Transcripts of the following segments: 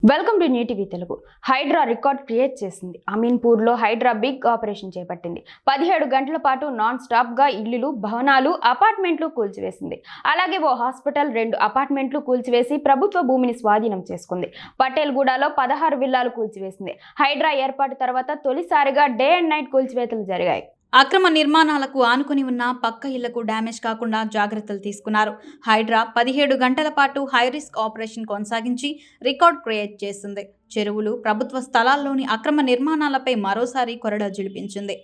Welcome to new TV Telugu. Hydraa record create చేసింది. అమీన్పూర్లో Hydraa big operation చేపట్టింది. 17 గంటల పాటు నాన్ స్టాప్ గా ఇళ్లు, భవనాలు, అపార్ట్మెంట్లు కూల్చివేసింది. అలాగే ఓ హాస్పిటల్, 2 అపార్ట్మెంట్లు కూల్చివేసి ప్రభుత్వ భూమిని స్వాధీనం చేసుకుంది. పటేల్గూడలో 16 విల్లాలు కూల్చివేసింది. హైడ్రా ఏర్పాటు తర్వాత తొలిసారిగా డే అండ్ నైట్ కూల్చివేతలు జరిగాయి. అక్రమ నిర్మాణాలకు ఆనుకుని ఉన్న పక్క ఇళ్లకు డ్యామేజ్ కాకుండా జాగ్రత్తలు తీసుకున్నారు. హైడ్రా 17 గంటల పాటు హైరిస్క్ ఆపరేషన్ కొనసాగించి రికార్డ్ క్రియేట్ చేసింది. చెరువులు, ప్రభుత్వ స్థలాల్లోని అక్రమ నిర్మాణాలపై మరోసారి కొరడా జులిపించింది.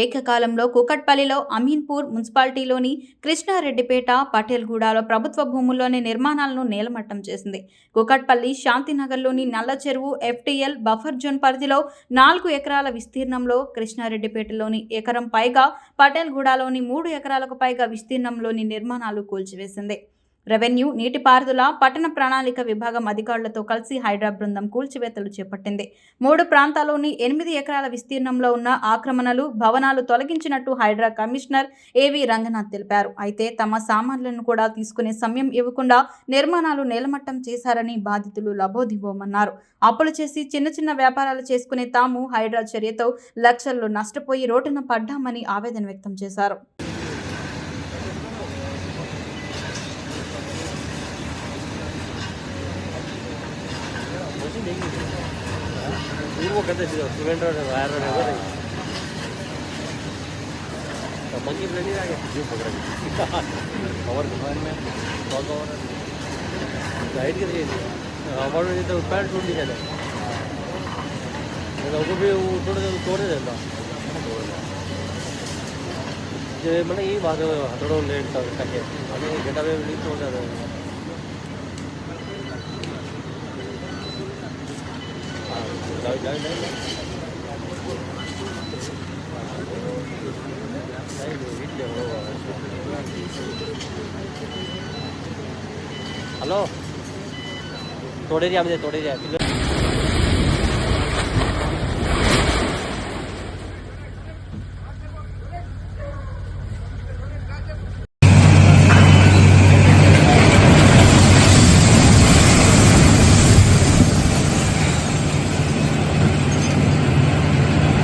ఏకకాలంలో కూకట్పల్లిలో, అమీన్పూర్ మున్సిపాలిటీలోని కృష్ణారెడ్డిపేట, పటేల్గూడలో ప్రభుత్వ భూముల్లోని నిర్మాణాలను నేలమట్టం చేసింది. కూకట్పల్లి, శాంతినగర్లోని నల్ల చెరువు ఎఫ్టీఎల్ బఫర్ జోన్ పరిధిలో 4 ఎకరాల విస్తీర్ణంలో, కృష్ణారెడ్డిపేటలోని ఎకరం పైగా, పటేల్గూడలోని 3 ఎకరాలకు పైగా విస్తీర్ణంలోని నిర్మాణాలు కూల్చివేసింది. రెవెన్యూ, నీటిపారుదల, పట్టణ ప్రణాళిక విభాగం అధికారులతో కలిసి హైడ్రా బృందం కూల్చివేతలు చేపట్టింది. 3 ప్రాంతాల్లోని 8 ఎకరాల విస్తీర్ణంలో ఉన్న ఆక్రమణలు, భవనాలు తొలగించినట్టు హైడ్రా కమిషనర్ ఏవి రంగనాథ్ తెలిపారు. అయితే తమ సామాన్లను కూడా తీసుకునే సమయం ఇవ్వకుండా నిర్మాణాలు నేలమట్టం చేశారని బాధితులు లబోదిబోమన్నారు. అప్పులు చేసి చిన్న వ్యాపారాలు చేసుకునే తాము హైడ్రా చర్యతో లక్షల్లో నష్టపోయి రోడ్డున పడ్డామని ఆవేదన వ్యక్తం చేశారు. वो कहते स्टूडेंट और वायर और मंकी प्लेटी आगे जो पकड़ कवर दुकान में 100 कवर गाइड कर रही थी हमारे लिए तो पैर टूट नहीं जाता लोगों भी तोड़े देता जो मैंने यही बात हथौड़ों लेट करके मैंने घंटा में नहीं तोड़ जाता हेलो थोड़े रही